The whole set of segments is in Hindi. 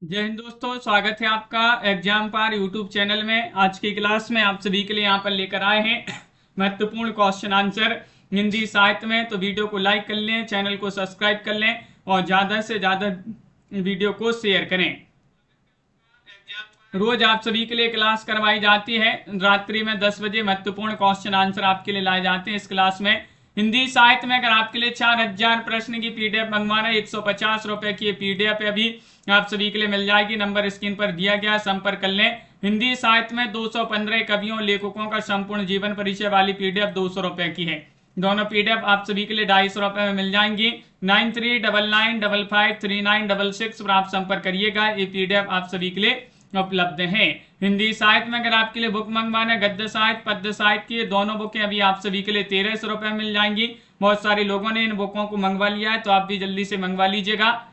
जय हिंद दोस्तों, स्वागत है आपका एग्जाम पार यूट्यूब चैनल में। आज की क्लास में आप सभी के लिए यहाँ पर लेकर आए हैं महत्वपूर्ण क्वेश्चन आंसर हिंदी साहित्य में। तो वीडियो को लाइक कर लें, चैनल को सब्सक्राइब कर लें और ज़्यादा से ज़्यादा वीडियो को शेयर करें। रोज आप सभी के लिए क्लास करवाई जाती है। रात्रि में 10 बजे महत्वपूर्ण क्वेश्चन आंसर आपके लिए लाए जाते हैं। इस क्लास में हिंदी साहित्य में अगर आपके लिए 4000 प्रश्न की पीडीएफ मंगवाना है, 150 रुपए की पीडीएफ अभी आप सभी के लिए मिल जाएगी। नंबर स्क्रीन पर दिया गया, संपर्क कर लें। हिंदी साहित्य में 215 कवियों लेखकों का संपूर्ण जीवन परिचय वाली पीडीएफ 200 रुपए की है। दोनों पीडीएफ आप सभी के लिए 250 रुपए में मिल जाएंगी। 9399553966 पर आप संपर्क करिएगा। ये पीडीएफ आप सभी के लिए उपलब्ध है। हिंदी साहित्य में अगर आपके लिए बुक मंगवाना है, गद्य साहित्य पद्य साहित्य की दोनों बुकें अभी आप सभी के लिए 1300 रुपए मिल जाएंगी। बहुत सारे लोगों ने इन बुकों को मंगवा लिया है, तो आप भी जल्दी से मंगवा लीजिएगा।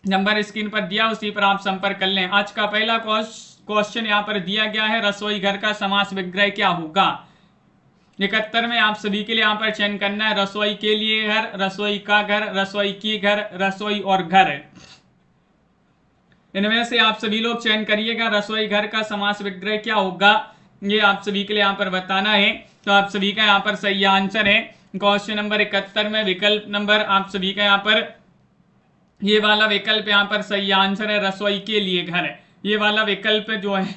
नंबर स्क्रीन पर दिया, उसी पर आप संपर्क कर लें। आज का पहला क्वेश्चन यहाँ पर दिया गया है, रसोई घर का समास विग्रह क्या होगा। 71 में आप सभी के लिए यहाँ पर चयन करना है। रसोई के लिए घर, रसोई का घर, रसोई की घर, रसोई और घर। इनमें से आप सभी लोग चयन करिएगा। रसोई घर का समास विग्रह क्या होगा, ये आप सभी के लिए यहाँ पर बताना है। तो आप सभी का यहाँ पर सही आंसर है। क्वेश्चन नंबर 71 में विकल्प नंबर आप सभी का यहाँ पर ये वाला विकल्प यहाँ पर सही आंसर है, रसोई के लिए घर। ये वाला विकल्प जो है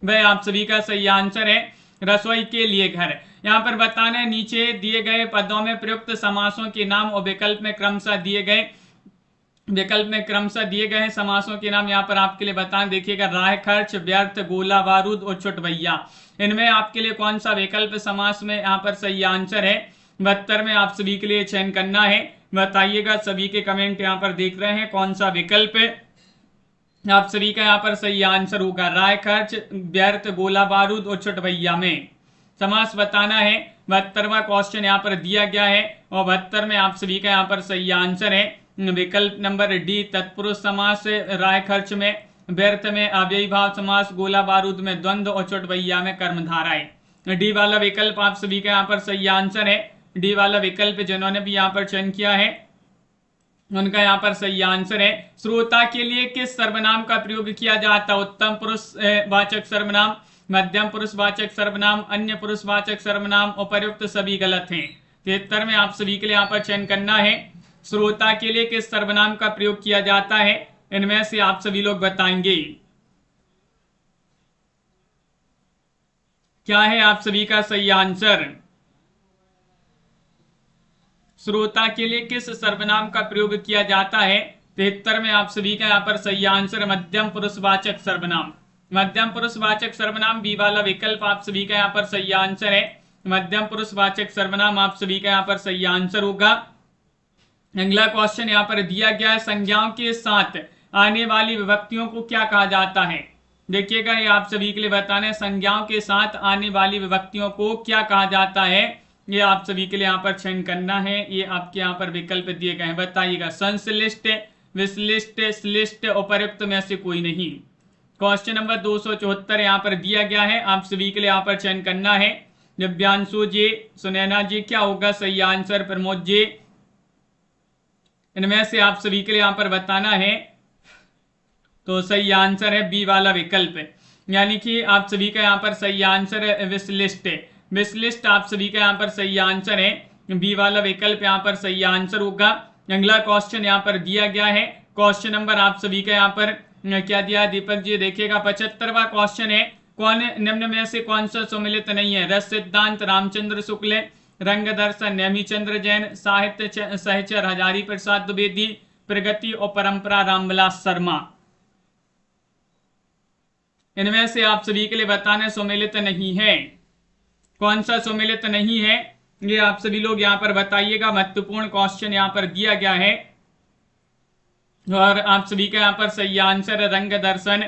वह आप सभी का सही आंसर है, रसोई के लिए घर। यहाँ पर बताना है, नीचे दिए गए पदों में प्रयुक्त समासों के नाम और विकल्प में क्रमशः दिए गए समासों के नाम यहाँ पर आपके लिए बताएं। देखिएगा, राह खर्च, व्यर्थ, गोला बारूद और छुट भैया। इनमें आपके लिए कौन सा विकल्प समास में यहाँ पर सही आंसर है। 72 में आप सभी के लिए चयन करना है। बताइएगा, सभी के कमेंट यहाँ पर देख रहे हैं, कौन सा विकल्प आप सभी का यहाँ पर सही आंसर होगा। राय खर्च, व्यर्थ, गोला बारूद और छुट भैया में समास बताना है। 72वां क्वेश्चन यहाँ पर दिया गया है और 72 में आप सभी का यहाँ पर सही आंसर है विकल्प नंबर डी, तत्पुरुष समास। राय खर्च में, व्यर्थ में अव्ययी भाव समास, गोला बारूद में द्वंद्व और छुट भैया में कर्मधाराएं। डी वाला विकल्प आप सभी का यहाँ पर सही आंसर है। डी वाला विकल्प जिन्होंने भी यहाँ पर चयन किया है उनका यहाँ पर सही आंसर है। श्रोता के लिए किस सर्वनाम का प्रयोग किया जाता है। उत्तम पुरुष वाचक सर्वनाम, मध्यम पुरुष वाचक सर्वनाम, अन्य पुरुष वाचक सर्वनाम, उपर्युक्त सभी गलत हैं। 73 में आप सभी के लिए यहाँ पर चयन करना है। श्रोता के लिए किस सर्वनाम का प्रयोग किया जाता है, इनमें से आप सभी लोग बताएंगे। क्या है आप सभी का सही आंसर। श्रोता के लिए किस सर्वनाम का प्रयोग किया जाता है। 73 में आप सभी का यहाँ पर सही आंसर मध्यम पुरुषवाचक सर्वनाम। मध्यम पुरुषवाचक सर्वनाम बी वाला विकल्प आप सभी का यहाँ पर सही आंसर है। मध्यम पुरुषवाचक सर्वनाम आप सभी का यहाँ पर सही आंसर होगा। अगला क्वेश्चन यहाँ पर दिया गया है, संज्ञाओं के साथ आने वाली विभक्तियों को क्या कहा जाता है। देखिएगा, ये आप सभी के लिए बताना है, संज्ञाओं के साथ आने वाली विभक्तियों को क्या कहा जाता है। ये आप सभी के लिए यहाँ पर चयन करना है। ये आपके यहाँ पर विकल्प दिए गए हैं, बताइएगा। संश्लिष्ट, विश्लिष्ट, श्लिष्ट, उपर्युक्त में से कोई नहीं। क्वेश्चन नंबर 274 यहाँ पर दिया गया है, आप सभी के लिए यहाँ पर चयन करना है। दिव्यांशु जी, सुनैना जी, क्या होगा सही आंसर। प्रमोद जी, इनमें से आप सभी के लिए यहाँ पर बताना है। तो सही आंसर है बी वाला विकल्प, यानी कि आप सभी का यहाँ पर सही आंसर है विश्लिष्ट। विश्लिष्ट आप सभी का यहाँ पर सही आंसर है, बी वाला विकल्प यहाँ पर सही आंसर होगा। अगला क्वेश्चन यहाँ पर दिया गया है। क्वेश्चन नंबर आप सभी का यहाँ पर क्या दिया है दीपक जी, देखिएगा। 75वां क्वेश्चन है, कौन निम्न में से कौन सा सुमिलित नहीं है। रस सिद्धांत रामचंद्र शुक्ल, रंग दर्शन नेमीचंद्र जैन, साहित्य सहचर हजारी प्रसाद द्विवेदी, प्रगति और परंपरा रामविलास शर्मा। इनमें से आप सभी के लिए बताना सुमिलित नहीं है। कौन सा सुमिलित नहीं है, ये आप सभी लोग यहाँ पर बताइएगा। महत्वपूर्ण क्वेश्चन यहाँ पर दिया गया है और आप सभी का यहाँ पर सही आंसर है रंग दर्शन,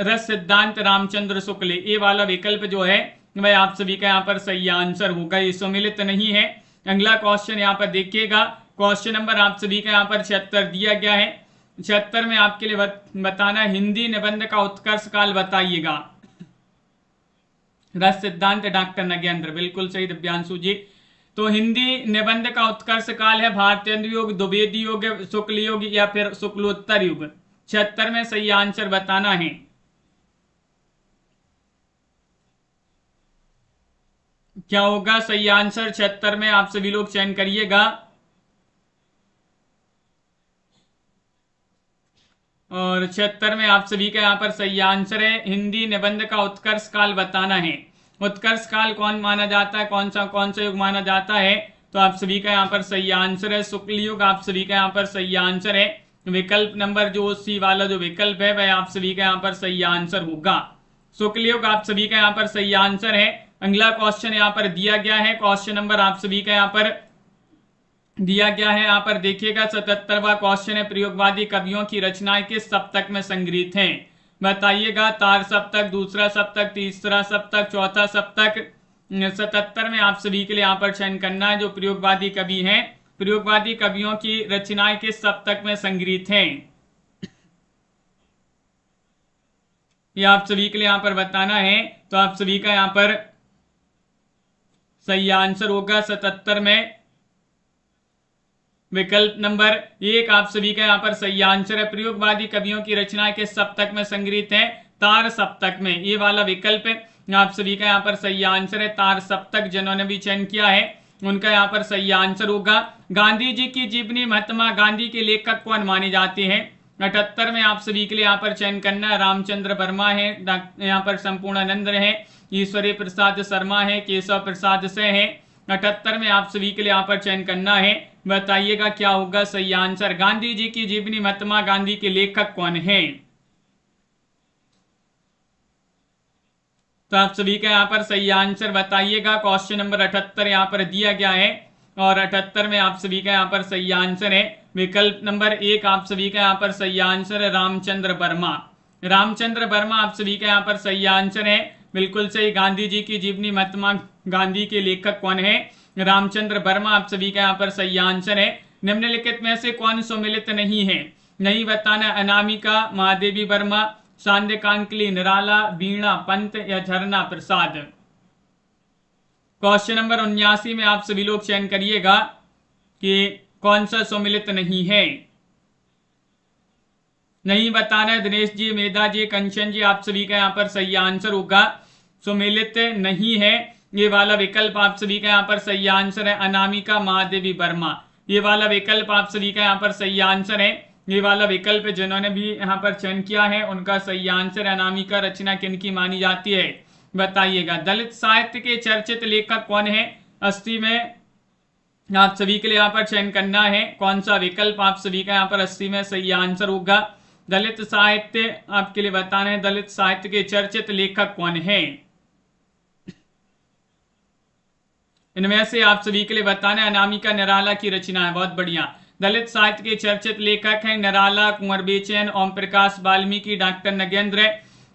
रस सिद्धांत रामचंद्र शुक्ल। ये वाला विकल्प जो है वह आप सभी का यहाँ पर सही आंसर होगा, ये सम्मिलित नहीं है। अगला क्वेश्चन यहाँ पर देखिएगा। क्वेश्चन नंबर आप सभी का यहाँ पर 76 दिया गया है। 76 में आपके लिए बताना हिंदी निबंध का उत्कर्ष काल बताइएगा। रस सिद्धांत डॉक्टर नगेंद्र, बिल्कुल सही दिव्यांशु जी। तो हिंदी निबंध का उत्कर्ष काल है भारतेंद्र युग, द्विवेदी युग, शुक्ल युग या फिर शुक्लोत्तर युग। 76 में सही आंसर बताना है। क्या होगा सही आंसर 76 में? आप सभी लोग चयन करिएगा। और 76 में आप सभी का यहाँ पर सही आंसर है हिंदी निबंध का उत्कर्ष काल बताना है। उत्कर्ष काल कौन माना जाता है, कौन सा युग माना जाता है? तो आप सभी का यहाँ पर सही आंसर है शुक्ल युग। आप सभी का यहाँ पर सही आंसर है। विकल्प नंबर जो सी वाला जो विकल्प है वह आप सभी का यहाँ पर सही आंसर होगा। शुक्ल युग आप सभी का यहाँ पर सही आंसर है। अगला क्वेश्चन यहाँ पर दिया गया है। क्वेश्चन नंबर आप सभी का यहाँ पर दिया गया है, यहाँ पर देखिएगा 77वां क्वेश्चन है, प्रयोगवादी कवियों की रचनाएं किस सप्तक में संग्रहित हैं? बताइएगा। तार सप्तक, दूसरा सप्तक, तीसरा सप्तक, चौथा सप्तक। 77 में आप सभी के लिए यहाँ पर चयन करना है जो प्रयोगवादी कवि हैं। प्रयोगवादी कवियों की रचनाएं किस सप्तक में संग्रहित हैं, ये आप सभी के लिए यहाँ पर बताना है। तो आप सभी का यहाँ पर सही आंसर होगा 77 में विकल्प नंबर 1 आप सभी का यहाँ पर सही आंसर है। प्रयोगवादी कवियों की रचनाएं किस सप्तक में संग्रहित है? तार सप्तक में, ये वाला विकल्प है आप सभी का यहाँ पर सही आंसर है। तार सप्तक जिन्होंने भी चयन किया है उनका यहाँ पर सही आंसर होगा। गांधी जी की जीवनी महात्मा गांधी के लेखक कौन माने जाते हैं? 78 में आप सभी के लिए यहाँ पर चयन करना है। रामचंद्र वर्मा है, यहाँ पर संपूर्णानंद है, ईश्वरी प्रसाद शर्मा है, केशव प्रसाद से है। 78 में आप सभी के लिए यहाँ पर चयन करना है। बताइएगा क्या होगा सही आंसर। गांधी जी की जीवनी महात्मा गांधी के लेखक कौन है? तो आप सभी का यहाँ पर सही आंसर बताइएगा। क्वेश्चन नंबर 78 यहाँ पर दिया गया है और 78 में आप सभी का यहाँ पर सही आंसर है विकल्प नंबर 1 आप सभी का यहाँ पर सही आंसर है रामचंद्र वर्मा। रामचंद्र वर्मा आप सभी का यहाँ पर सही आंसर है, बिल्कुल सही। गांधी जी की जीवनी महात्मा गांधी के लेखक कौन है? रामचंद्र वर्मा आप सभी का यहाँ पर सही आंसर है। निम्नलिखित में से कौन सम्मिलित नहीं है? नहीं बताना। अनामिका, महादेवी वर्मा, सांध्यकांकली निराला, वीणा पंत या झरना प्रसाद। क्वेश्चन नंबर 79 में आप सभी लोग चयन करिएगा कि कौन सा सम्मिलित नहीं है। नहीं बताना है। दिनेश जी, मेधा जी, कंचन जी, आप सभी का यहाँ पर सही आंसर होगा सम्मिलित नहीं है, ये वाला विकल्प आप सभी का यहाँ पर सही आंसर है। अनामिका, महादेवी वर्मा, ये वाला विकल्प आप सभी का यहाँ पर सही आंसर है। ये वाला विकल्प जिन्होंने भी यहाँ पर चयन किया है उनका सही आंसर। अनामिका रचना किनकी मानी जाती है? बताइएगा। दलित साहित्य के चर्चित लेखक कौन है? 80 में आप सभी के लिए यहाँ पर चयन करना है कौन सा विकल्प आप सभी का यहाँ पर 80 में सही आंसर होगा। दलित साहित्य आपके लिए बताना है, दलित साहित्य के चर्चित लेखक कौन है? इनमें से आप सभी के लिए बताना है। अनामिका निराला की रचना है, बहुत बढ़िया। दलित साहित्य के चर्चित लेखक हैं निराला, कुंवर बेचैन, ओम प्रकाश वाल्मीकि, डॉक्टर नगेंद्र।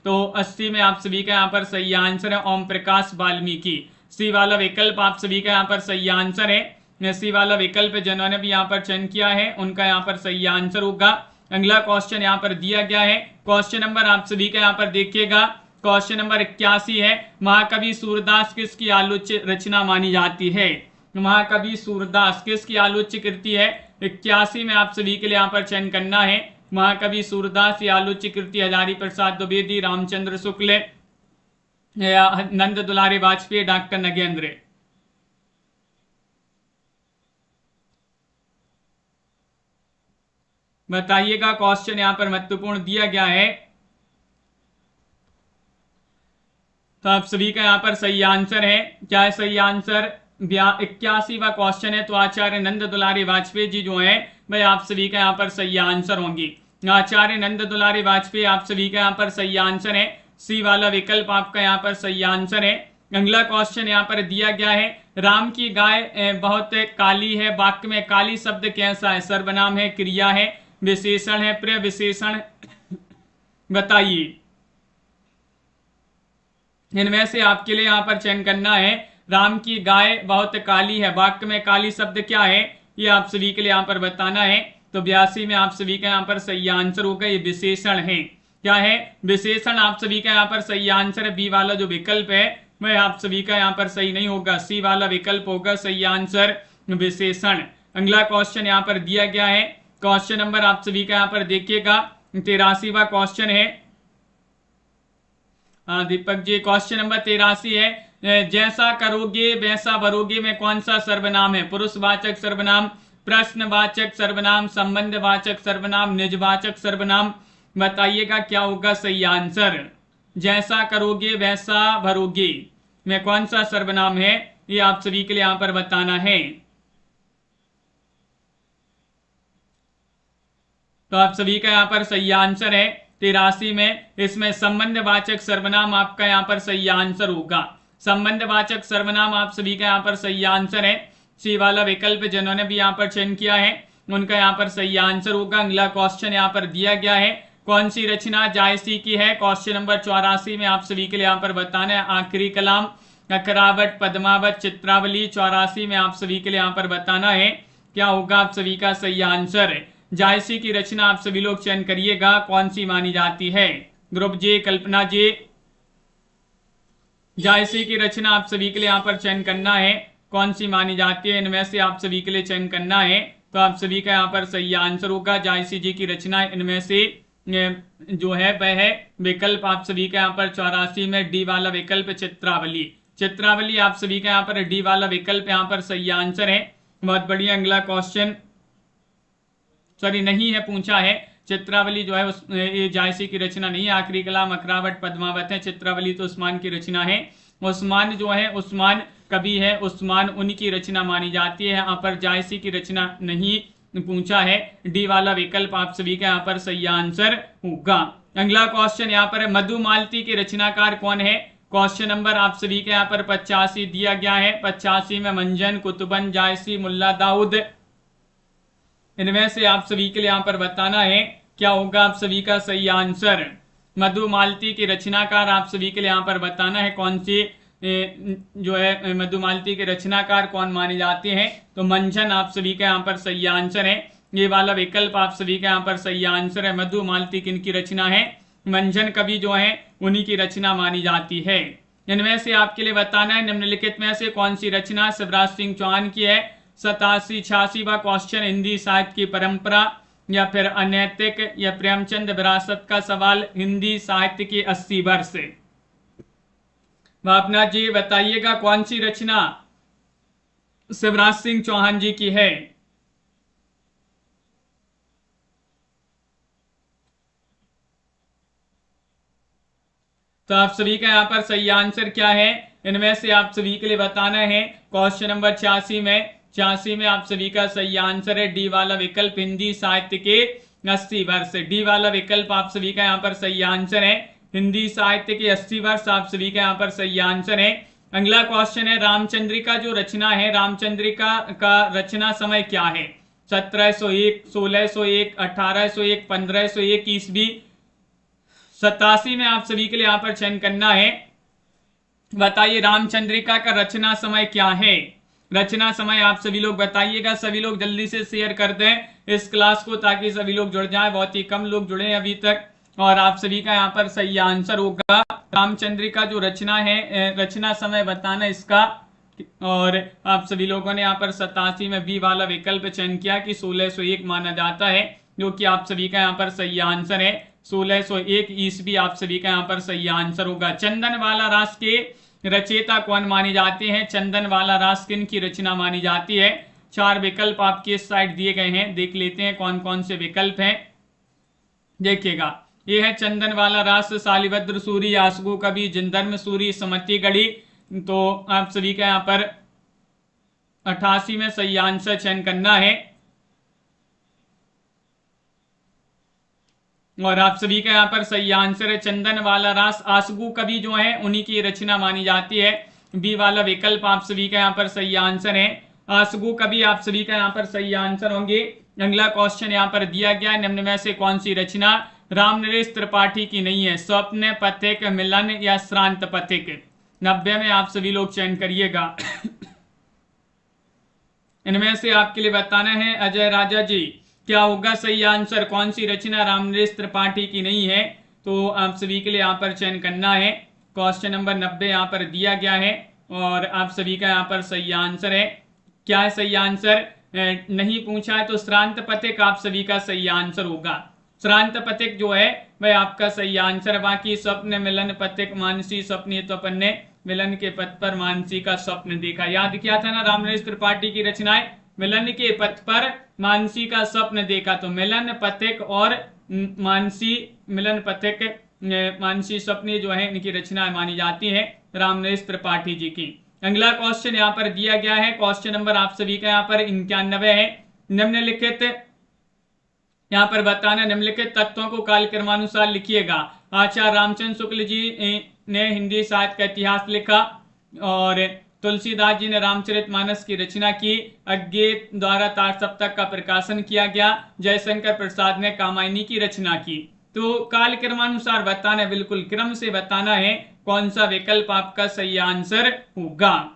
तो 80 में आप सभी का यहाँ पर सही आंसर है ओम प्रकाश वाल्मीकि। सी वाला विकल्प आप सभी का यहाँ पर सही आंसर है। सी वाला विकल्प जिन्होंने भी यहाँ पर चयन किया है उनका यहाँ पर सही आंसर होगा। अगला क्वेश्चन यहाँ पर दिया गया है। क्वेश्चन नंबर आप सभी का यहाँ पर देखिएगा। क्वेश्चन नंबर 81 है। महाकवि सूरदास किसकी आलोच्य रचना मानी जाती है? महाकवि सूरदास किसकी आलोच्य कृति है? 81 में आप सभी के लिए यहाँ पर चयन करना है। महाकवि सूरदास की आलोच्य कृति हजारी प्रसाद द्विवेदी, रामचंद्र शुक्ल, नंद दुलारे वाजपेयी, डॉक्टर नगेंद्र। बताइएगा। क्वेश्चन यहाँ पर महत्वपूर्ण दिया गया है तो आप सभी का यहाँ पर सही आंसर है। क्या है सही आंसर? 81वां क्वेश्चन है। तो आचार्य नंद दुलारे वाजपेयी जी जो है वह आप सभी का यहाँ पर सही आंसर होंगी। आचार्य नंद दुलारे वाजपेयी आप सभी का यहाँ पर सही आंसर है। सी वाला विकल्प आपका यहाँ पर सही आंसर है। अगला क्वेश्चन यहाँ पर दिया गया है। राम की गाय बहुत काली है, वाक्य में काली शब्द कैसा है? सर्वनाम है, क्रिया है, विशेषण है, प्रविशेषण? बताइए। इनमें से आपके लिए यहाँ पर चयन करना है। राम की गाय बहुत काली है, वाक्य में काली शब्द क्या है? ये आप सभी के लिए यहाँ पर बताना है। तो 82 में आप सभी का यहाँ पर सही आंसर होगा, ये विशेषण है। क्या है? विशेषण आप सभी का यहाँ पर सही आंसर है। बी वाला जो विकल्प है वह आप सभी का यहाँ पर सही नहीं होगा, सी वाला विकल्प होगा सही आंसर विशेषण। अगला क्वेश्चन यहाँ पर दिया गया है, क्वेश्चन नंबर आप सभी का यहाँ पर देखिएगा 83वां क्वेश्चन है। हाँ दीपक जी, क्वेश्चन नंबर 83 है, जैसा करोगे वैसा भरोगे में कौन सा सर्वनाम है? पुरुषवाचक सर्वनाम, प्रश्नवाचक सर्वनाम, संबंधवाचक सर्वनाम, निजवाचक सर्वनाम। बताइएगा क्या होगा सही आंसर। जैसा करोगे वैसा भरोगे में कौन सा सर्वनाम है, ये आप सभी के लिए यहां पर बताना है। तो आप सभी का यहाँ पर सही आंसर है 83 में, इसमें संबंधवाचक सर्वनाम आपका यहाँ पर सही आंसर होगा। संबंधवाचक सर्वनाम आप सभी का यहाँ पर सही आंसर है, सी वाला विकल्प जिन्होंने भी यहाँ पर चयन किया है उनका यहाँ पर सही आंसर होगा। अगला क्वेश्चन यहाँ पर दिया गया है, कौन सी रचना जायसी की है? क्वेश्चन नंबर 84 में आप सभी के लिए यहाँ पर बताना है। आखिरी कलाम, अखरावट, पद्मावत, चित्रावली। 84 में आप सभी के लिए यहाँ पर बताना है क्या होगा आप सभी का सही आंसर। जायसी की रचना आप सभी लोग चयन करिएगा कौन सी मानी जाती है। ध्रुव जी, कल्पना जी, जायसी की रचना आप सभी के लिए यहाँ पर चयन करना है कौन सी मानी जाती है, इनमें से आप सभी के लिए चयन करना है। तो आप सभी का यहाँ पर सही आंसर होगा जायसी जी की रचना इनमें से जो है वह है विकल्प आप सभी का यहाँ पर 84 में डी वाला विकल्प चित्रावली। चित्रावली आप सभी का यहाँ पर डी वाला विकल्प यहाँ पर सही आंसर है। बहुत बढ़िया। अगला क्वेश्चन, सॉरी नहीं है, पूछा है चित्रावली जो है उस ये जायसी की रचना नहीं है। आखिरी कलाम, अखरावट, पद्मावत है। चित्रावली तो उस्मान की रचना है। उस्मान जो है, उस्मान कवि है, उस्मान उनकी रचना मानी जाती है। यहाँ पर जायसी की रचना नहीं पूछा है। डी वाला विकल्प आप सभी का यहाँ पर सही आंसर होगा। अगला क्वेश्चन यहाँ पर मधुमालती के रचनाकार कौन है? क्वेश्चन नंबर आप सभी के यहाँ पर 85 दिया गया है। 85 में मंजन, कुतुबन, जायसी, मुल्ला दाऊद, इनमें से आप सभी के लिए यहाँ पर बताना है क्या होगा आप सभी का सही आंसर। मधुमालती के रचनाकार आप सभी के लिए यहाँ पर बताना है कौन सी जो है मधुमालती के रचनाकार कौन माने जाते हैं। तो मंजन आप सभी का यहाँ पर सही आंसर है। ये वाला विकल्प आप सभी का यहाँ पर सही आंसर है। मधुमालती किनकी रचना है? मंजन कवि जो है उन्हीं की रचना मानी जाती है। इनमें से आपके लिए बताना है निम्नलिखित में से कौन सी रचना शिवराज सिंह चौहान की है। 87-86वां क्वेश्चन, हिंदी साहित्य की परंपरा या फिर अनैतिक या प्रेमचंद विरासत का सवाल। हिंदी साहित्य की 80 वर्ष। भावना जी बताइएगा कौन सी रचना शिवराज सिंह चौहान जी की है। तो आप सभी का यहाँ पर सही आंसर क्या है, इनमें से आप सभी के लिए बताना है। क्वेश्चन नंबर 86 में आप सभी का सही आंसर है डी वाला विकल्प, हिंदी साहित्य के 80 वर्ष। डी वाला विकल्प आप सभी का यहाँ पर सही आंसर है। हिंदी साहित्य के 80 वर्ष आप सभी का यहाँ पर सही आंसर है। अगला क्वेश्चन है, रामचंद्रिका जो रचना है, रामचंद्रिका का रचना समय क्या है? 1701, 1601, 1801, 1501 ईस्वी। 87 में आप सभी के लिए यहाँ पर चयन करना है। बताइए रामचंद्रिका का रचना समय क्या है? रचना समय आप सभी लोग बताइएगा। सभी लोग जल्दी से शेयर कर दें इस क्लास को ताकि सभी लोग जुड़ जाएं। बहुत ही कम लोग जुड़े हैं अभी तक और आप सभी का यहाँ पर सही आंसर होगा रामचंद्रिका जो रचना है, रचना समय बताना इसका। और आप सभी लोगों ने यहाँ पर 87 में बी वाला विकल्प चयन किया कि 1601 माना जाता है, जो कि आप सभी का यहाँ पर सही आंसर है। 1601 ईस्वी आप सभी का यहाँ पर सही आंसर होगा। चंदन वाला रास के रचयिता कौन माने जाते हैं? चंदन वाला रास किन की रचना मानी जाती है? 4 विकल्प आपके इस साइड दिए गए हैं, देख लेते हैं कौन कौन से विकल्प हैं। देखिएगा, ये है चंदन वाला रास, शालिभद्र सूरी, आसगु कवि, जिनधर्म सूरी, समति गढ़ी। तो आप सभी का यहाँ पर 88 में सही आंसर चयन करना है। और आप सभी का यहाँ पर सही आंसर है चंदन वाला रास। आसगु कवि जो है उन्हीं की रचना मानी जाती है। बी वाला विकल्प आप सभी का यहाँ पर सही आंसर है। आसगु कवि आप सभी का यहाँ पर सही आंसर होंगे। अगला क्वेश्चन यहाँ पर दिया गया है, निम्न में से कौन सी रचना रामनरेश त्रिपाठी की नहीं है? स्वप्न, पथिक, मिलन या श्रांत पथिक। 90 में आप सभी लोग चयन करिएगा। इनमें से आपके लिए बताना है अजय राजा जी क्या होगा सही आंसर, कौन सी रचना रामनरेश त्रिपाठी की नहीं है? तो आप सभी के लिए यहाँ पर चयन करना है। क्वेश्चन नंबर 90 यहाँ पर दिया गया है और आप सभी का यहाँ पर सही आंसर है। क्या है सही आंसर? नहीं पूछा है तो श्रांत पथिक आप सभी का सही आंसर होगा। श्रांत पथिक जो है वह आपका सही आंसर है। बाकी स्वप्न मिलन पथिक मानसी स्वप्न, तो अपन ने मिलन के पथ पर मानसी का स्वप्न देखा। याद किया था ना रामनरेश त्रिपाठी की रचनाएं, मिलन के पथ पर मानसी का स्वप्न देखा। तो मिलन पथिक और मानसी मिलन पथिक मानसी स्वप्न जो है इनकी रचना मानी जाती है रामनरेश त्रिपाठी जी की। अगला क्वेश्चन यहाँ पर दिया गया है, क्वेश्चन नंबर आप सभी का यहाँ पर 91 है। निम्नलिखित यहाँ पर बताना, निम्नलिखित तत्वों को कालक्रमानुसार लिखिएगा। आचार्य रामचंद्र शुक्ल जी ने हिंदी साहित्य का इतिहास लिखा और तुलसीदास जी ने रामचरितमानस की रचना की। अज्ञे द्वारा तार सप्तक का प्रकाशन किया गया। जयशंकर प्रसाद ने कामायनी की रचना की। तो काल क्रमानुसार बताना है, बिल्कुल क्रम से बताना है कौन सा विकल्प आपका सही आंसर होगा।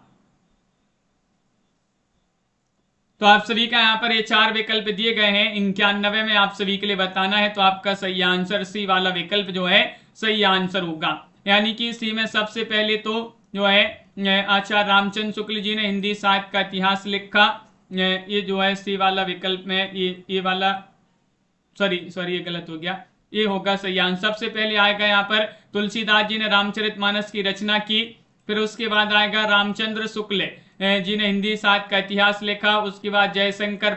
तो आप सभी का यहाँ पर ये 4 विकल्प दिए गए हैं। 91 में आप सभी के लिए बताना है, तो आपका सही आंसर सी वाला विकल्प जो है सही आंसर होगा। यानी कि सी में सबसे पहले तो जो है आचार्य रामचंद्र शुक्ल जी ने हिंदी साहित्य का इतिहास लिखा, ये जो है सी वाला विकल्प में ये वाला सॉरी ये गलत हो गया, ये होगा सही आंसर। सबसे पहले आएगा यहाँ पर तुलसीदास जी ने रामचरितमानस की रचना की। फिर उसके बाद आएगा रामचंद्र शुक्ल जी ने हिंदी साहित्य का इतिहास लिखा। उसके बाद जयशंकर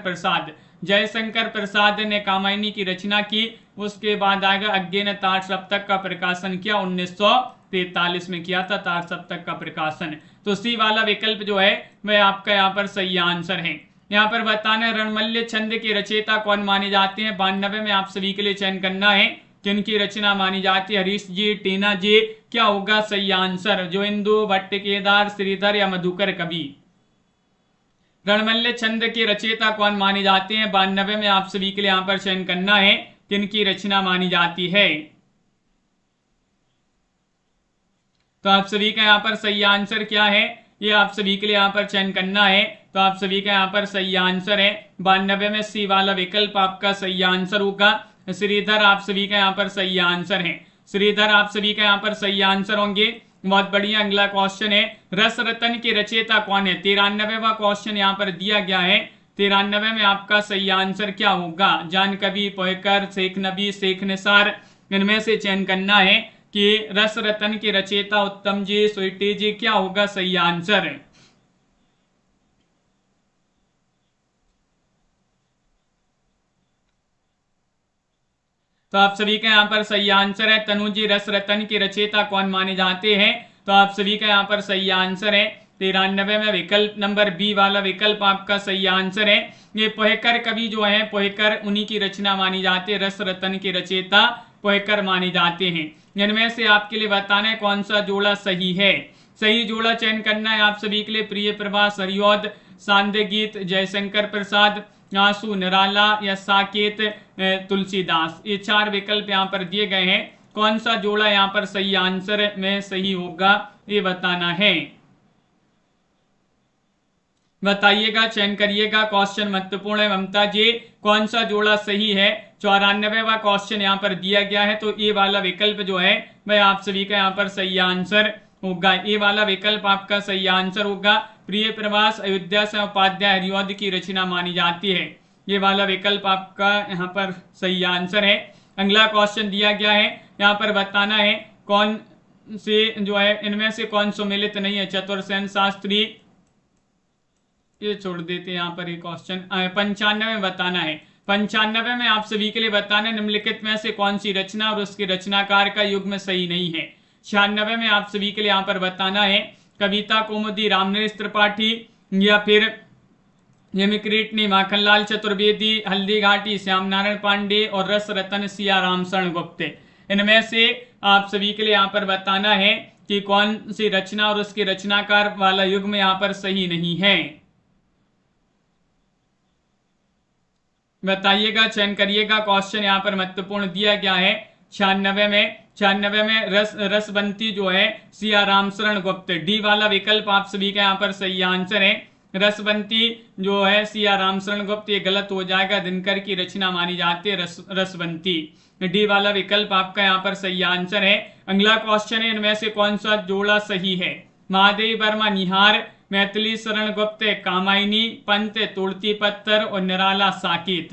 प्रसाद ने कामायनी की रचना की। उसके बाद आएगा अज्ञे ने तार सप्तक का प्रकाशन किया, 1943 में किया था तार सप्तक का प्रकाशन। तो सी वाला विकल्प जो है वह आपका यहाँ पर सही आंसर है। यहाँ पर बताना रणमल्य छंद के रचयिता कौन माने जाते हैं। 92 में आप सभी के लिए चयन करना है किनकी रचना मानी जाती है। हरीश जी, टीना जी, क्या होगा सही आंसर? जो इंदु, भट्ट, केदार, श्रीधर या मधुकर कवि। रणमल्य छंद के रचयिता कौन माने जाते हैं। 92 में आप सभी के लिए यहाँ पर चयन करना है किनकी रचना मानी जाती है। तो आप सभी का यहाँ पर सही आंसर क्या है, ये आप सभी के लिए यहाँ पर चयन करना है। तो आप सभी का यहाँ पर सही आंसर है 92 में सी वाला विकल्प आपका सही आंसर होगा। श्रीधर आप सभी का यहाँ पर सही आंसर है। श्रीधर आप सभी का यहाँ पर सही आंसर होंगे। बहुत बढ़िया। अगला क्वेश्चन है, रस रतन के रचयिता कौन है। 93वां क्वेश्चन यहाँ पर दिया गया है। 93 में आपका सही आंसर क्या होगा। जान कवि, पोयकर, शेख नबी, शेख निसार, इनमें से चयन करना है कि रस रतन के रचयिता उत्तम जी, स्वीटी जी, क्या होगा सही आंसर। तो आप सभी का यहाँ पर सही आंसर है तनु जी। रस रतन के रचयिता कौन माने जाते हैं। तो आप सभी का यहाँ पर सही आंसर है 93 में विकल्प नंबर बी वाला विकल्प आपका सही आंसर है। ये पोयकर कवि जो है, पोयकर उन्हीं की रचना मानी जाती है। रस रतन के रचयिता पोयकर माने जाते हैं। इनमें से आपके लिए बताना है कौन सा जोड़ा सही है। सही जोड़ा चयन करना है आप सभी के लिए। प्रिय प्रभास, हरिऔध, सांध्य गीत, जयशंकर प्रसाद, आंसू, निराला या साकेत तुलसीदास। ये 4 विकल्प यहाँ पर दिए गए हैं। कौन सा जोड़ा यहाँ पर सही आंसर में सही होगा ये बताना है। बताइएगा, चयन करिएगा। क्वेश्चन महत्वपूर्ण है ममता जी। कौन सा जोड़ा सही है। 94वां क्वेश्चन यहाँ पर दिया गया है। तो ये वाला विकल्प जो है वह आप सभी का यहाँ पर सही आंसर होगा। ये वाला विकल्प आपका सही आंसर होगा। प्रिय प्रवास, अयोध्या से उपाध्याय, हरिऔध की रचना मानी जाती है। ये वाला विकल्प आपका यहाँ पर सही आंसर है। अगला क्वेश्चन दिया गया है, यहाँ पर बताना है कौन से जो है इनमें से कौन सुमेलित नहीं है। चतुर्सेन शास्त्री, ये छोड़ देते हैं यहाँ पर। ये क्वेश्चन 95 में बताना है। 95 में आप सभी के लिए बताना है निम्नलिखित में से कौन सी रचना और उसके रचनाकार का युग्म सही नहीं है। 96 में आप सभी के लिए यहाँ पर बताना है कविता कौमुदी रामनरेश त्रिपाठी या फिर हेमक्रीटनी माखनलाल चतुर्वेदी, हल्दी घाटी श्याम नारायण पांडे और रस रतन सिया राम शरण गुप्त। इनमें से आप सभी के लिए यहाँ पर बताना है कि कौन सी रचना और उसके रचनाकार वाला युग्म यहाँ पर सही नहीं है। बताइएगा, चयन करिएगा। क्वेश्चन यहाँ पर महत्वपूर्ण दिया गया है। 96 में रसबंती जो है सिया राम शरण गुप्त। डी वाला विकल्प आप सभी का यहाँ पर सही आंसर है। रसवंती जो है सिया रामशरण गुप्त, ये गलत हो जाएगा, दिनकर की रचना मानी जाती है रसवंती। डी वाला विकल्प आपका यहाँ पर सही आंसर है। अगला क्वेश्चन है, इनमें से कौन सा जोड़ा सही है? महादेव वर्मा निहार, मैथिली शरण गुप्त कामायनी, पंत तुलसी पत्थर और निराला साकेत।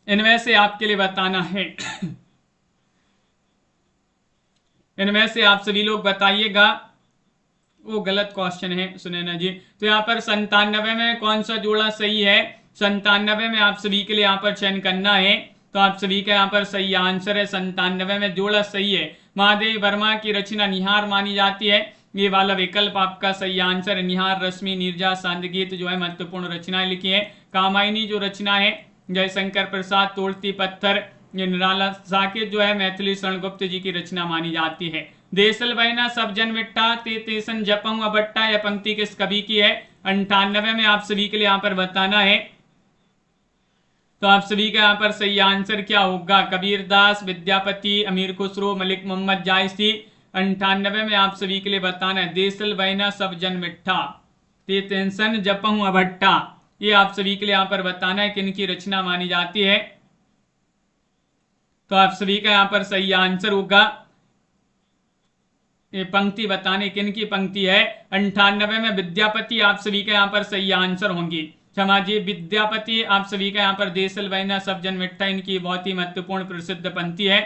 इनमें से आपके लिए बताना है इनमें से आप सभी लोग बताइएगा। वो गलत क्वेश्चन है सुनैना जी। तो यहाँ पर 97 में कौन सा जोड़ा सही है? 97 में आप सभी के लिए यहाँ पर चयन करना है। तो आप सभी का यहाँ पर सही आंसर है 97 में जोड़ा सही है। महादेव वर्मा की रचना निहार मानी जाती है, ये वाला विकल्प आपका सही आंसर है। निहार, रश्मि, नीरजा, सांदगीत जो है महत्वपूर्ण रचनाएं लिखी है। कामायनी जो रचना है जयशंकर प्रसाद, तोड़ती पत्थर, ये निराला साकेत जो है मैथिली शरण गुप्त जी की रचना मानी जाती है। देसल बहना सब जन मिट्टा ते तेसन जपऊं अबट्टा, यह पंक्ति किस कवि की है? 98 में आप सभी के लिए यहाँ पर बताना है। तो आप सभी का यहाँ पर सही आंसर क्या होगा? कबीरदास, विद्यापति, अमीर खुसरो, मलिक मोहम्मद जायसी। 98 में आप सभी के लिए बताना है देसल बहना सब जन मिट्ठा ते तेसन जपऊं अबट्टा, ये आप सभी के लिए यहाँ पर बताना है किनकी रचना मानी जाती है। तो आप सभी का यहाँ पर सही आंसर होगा, ये पंक्ति बताने किनकी पंक्ति है। 98 में विद्यापति आप सभी का यहाँ पर सही आंसर होंगी। क्षमा जी, विद्यापति आप सभी का यहाँ पर देसल बहना सब जन मिट्ठा, इनकी बहुत ही महत्वपूर्ण प्रसिद्ध पंक्ति है।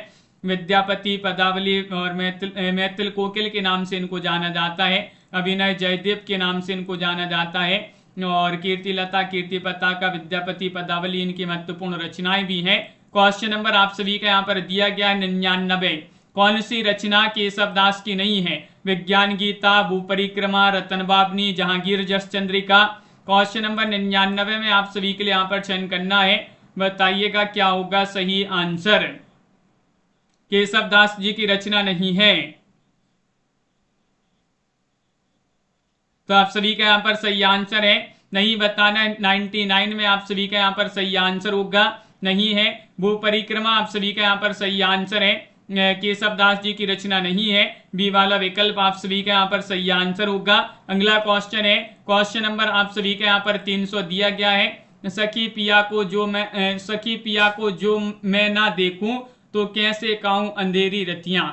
विद्यापति, पदावली और मैथिल कोकिल के नाम से इनको जाना जाता है। अभिनय जयदेव के नाम से इनको जाना जाता है। और कीर्तिलता, कीर्ति पताका, विद्यापति, पदावली इनकी महत्वपूर्ण रचनाएं भी हैं। क्वेश्चन नंबर आप सभी का यहाँ पर दिया गया 99। कौन सी रचना केशवदास की नहीं है? विज्ञान गीता, भूपरिक्रमा, रतनबाबनी, जहांगीर जस चंद्रिका। क्वेश्चन नंबर 99 में आप सभी के लिए यहाँ पर चयन करना है, बताइएगा क्या होगा सही आंसर। केशवदास जी की रचना नहीं है। तो आप सभी का यहाँ पर सही आंसर है नहीं बताना है। 99 में आप सभी का यहाँ पर सही आंसर होगा नहीं है। भूपरिक्रमा आप सभी का यहाँ पर सही आंसर है, केशवदास जी की रचना नहीं है। बी वाला विकल्प आप सभी का यहाँ पर सही आंसर होगा। अगला क्वेश्चन है, क्वेश्चन नंबर आप सभी का यहाँ पर 300 दिया गया है। सखी पिया को जो मैं ना देखूं तो कैसे काऊं अंधेरी रतियां,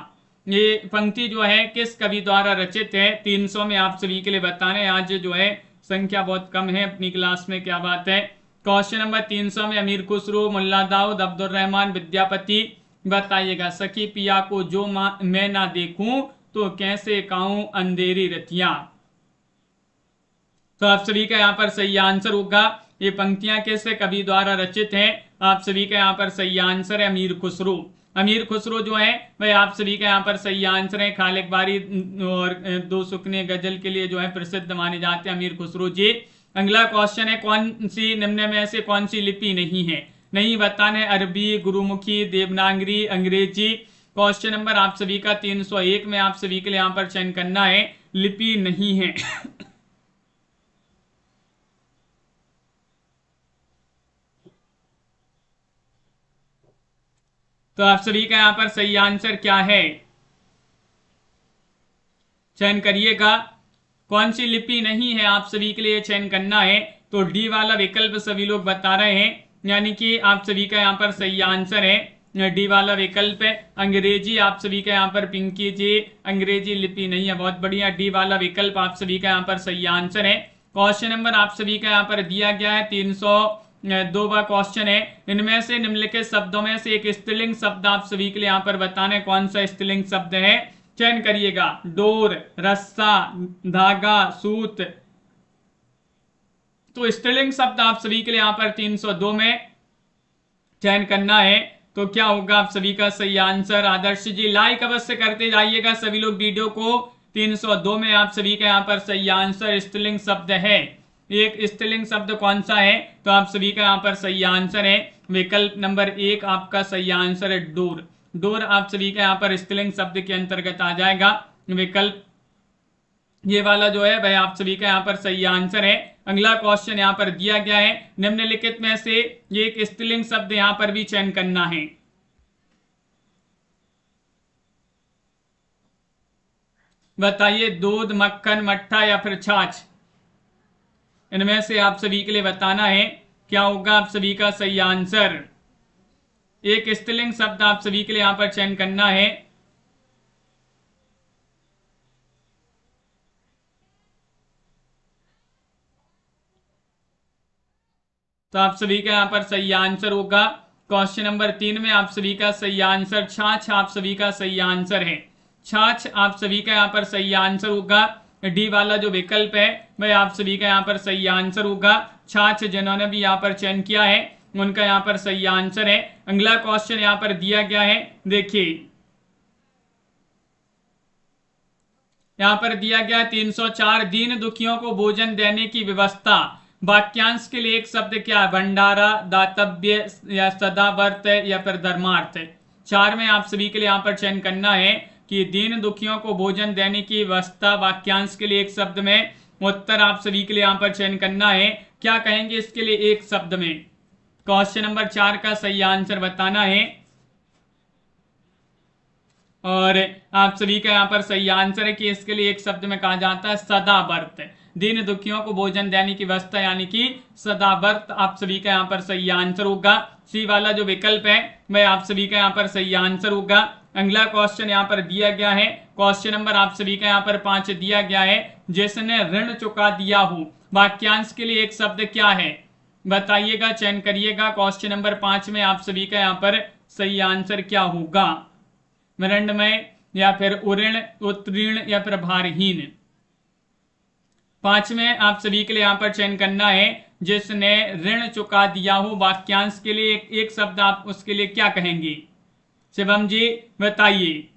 ये पंक्ति जो है किस कवि द्वारा रचित है? 300 में आप सभी के लिए बताने, आज जो है संख्या बहुत कम है अपनी क्लास में, क्या बात है। क्वेश्चन नंबर 300 में अमीर खुसरो, मुल्ला दाऊद, अब्दुल रहमान, विद्यापति। बताइएगा सखी पिया को जो मैं ना देखूं तो कैसे काऊं अंधेरी रतियां। तो आप सभी का यहाँ पर सही आंसर होगा, ये पंक्तियां किस कवि द्वारा रचित हैं? आप सभी का यहाँ पर सही आंसर है अमीर खुसरो। अमीर खुसरो जो है वह आप सभी का यहाँ पर सही आंसर है। खालिक बारी और दो सुकने गजल के लिए जो है प्रसिद्ध माने जाते हैं अमीर खुसरो जी। अगला क्वेश्चन है, कौन सी निम्न में से कौन सी लिपि नहीं है? नहीं बताने, अरबी, गुरुमुखी, देवनागरी, अंग्रेजी। क्वेश्चन नंबर आप सभी का 301 में आप सभी के लिए यहाँ पर चयन करना है, लिपि नहीं है। तो आप सभी का यहाँ पर सही आंसर क्या है? चयन करिएगा, कौन सी लिपि नहीं है आप सभी के लिए चयन करना है। तो डी वाला विकल्प सभी लोग बता रहे हैं, यानी कि आप सभी का यहाँ पर सही आंसर है डी वाला विकल्प है। अंग्रेजी आप सभी का यहाँ पर पिंकी जी, अंग्रेजी लिपि नहीं है, बहुत बढ़िया। डी वाला विकल्प आप सभी का यहाँ पर सही आंसर है। क्वेश्चन नंबर आप सभी का यहाँ पर दिया गया है 302 क्वेश्चन है। इनमें से निम्नलिखित शब्दों में से एक स्त्रीलिंग शब्द आप सभी के लिए यहाँ पर बताना है, कौन सा स्त्रीलिंग शब्द है? चयन करिएगा, डोर, रस्सा, धागा, सूत। तो स्त्रीलिंग शब्द आप सभी के लिए यहाँ पर 302 में चयन करना है। तो क्या होगा आप सभी का सही आंसर? आदर्श जी लाइक अवश्य करते जाइएगा सभी लोग वीडियो को। 302 में आप सभी का यहाँ पर सही आंसर स्त्रीलिंग शब्द है। एक स्त्रीलिंग शब्द कौन सा है? तो आप सभी का यहाँ पर सही आंसर है विकल्प नंबर 1, आपका सही आंसर है डोर। डोर आप सभी का यहाँ पर स्त्रीलिंग शब्द के अंतर्गत आ जाएगा। विकल्प ये वाला जो है वह आप सभी का यहाँ पर सही आंसर है। अगला क्वेश्चन यहाँ पर दिया गया है, निम्नलिखित में से एक स्त्रीलिंग शब्द यहाँ पर भी चयन करना है। बताइए, दूध, मक्खन, मट्ठा या फिर छाछ। इनमें से आप सभी के लिए बताना है क्या होगा आप सभी का सही आंसर। एक स्त्रीलिंग शब्द आप सभी के लिए यहां पर चयन करना है। तो आप सभी का यहां पर सही आंसर होगा क्वेश्चन नंबर 3 में आप सभी का सही आंसर छाछ आप सभी का सही आंसर है। छाछ आप सभी का यहाँ पर सही आंसर होगा। डी वाला जो विकल्प है वह आप सभी का यहाँ पर सही आंसर होगा। छाछ जिन्होंने भी यहाँ पर चयन किया है उनका यहाँ पर सही आंसर है। अगला क्वेश्चन यहाँ पर दिया गया है, देखिए यहाँ पर दिया गया 304 दीन दुखियों को भोजन देने की व्यवस्था। वाक्यांश के लिए एक शब्द क्या है? भंडारा, दातव्य या सदावर्त या फिर धर्मार्थ। 4 में आप सभी के लिए यहाँ पर चयन करना है कि दीन दुखियों को भोजन देने की व्यवस्था। वाक्यांश के लिए एक शब्द में उत्तर आप सभी के लिए यहाँ पर चयन करना है। क्या कहेंगे इसके लिए एक शब्द में? क्वेश्चन नंबर 4 का सही आंसर बताना है और आप सभी का यहाँ पर सही आंसर है कि इसके लिए एक शब्द में कहा जाता है सदावर्त। दीन दुखियों को भोजन देने की व्यवस्था यानी कि सदावर्त आप सभी का यहाँ पर सही आंसर होगा। सी वाला जो विकल्प है वह आप सभी का यहाँ पर सही आंसर होगा। अगला क्वेश्चन यहाँ पर दिया गया है, क्वेश्चन नंबर आप सभी का यहाँ पर 5 दिया गया है, जिसने ऋण चुका दिया हो। वाक्यांश के लिए एक शब्द क्या है बताइएगा, चयन करिएगा। क्वेश्चन नंबर 5 में आप सभी का यहाँ पर सही आंसर क्या होगा? मृण्मय या फिर उऋण, उत्तीर्ण या फिर भारहीन। 5 में आप सभी के लिए यहाँ पर चयन करना है जिसने ऋण चुका दिया हो। वाक्यांश के लिए एक शब्द आप उसके लिए क्या कहेंगे? शिवम जी बताइए।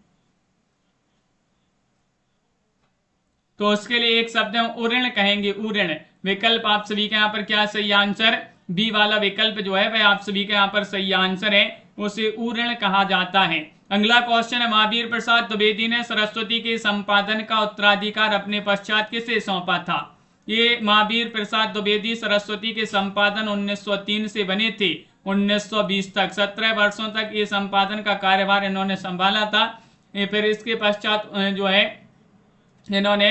तो उसके लिए एक शब्द हम उऋण कहेंगे, उऋण। विकल्प आप सभी का यहाँ पर क्या सही आंसर? बी वाला विकल्प जो है वह आप सभी का यहाँ पर सही आंसर है, उसे उऋण कहा जाता है। अगला क्वेश्चन है, महावीर प्रसाद द्विवेदी ने सरस्वती के संपादन का उत्तराधिकार अपने पश्चात किसे सौंपा था? ये महावीर प्रसाद द्विवेदी सरस्वती के संपादन 1903 से बने थे 1920 तक। 17 वर्षों तक ये संपादन का कार्यभार इन्होंने संभाला था। फिर इसके पश्चात जो है इन्होंने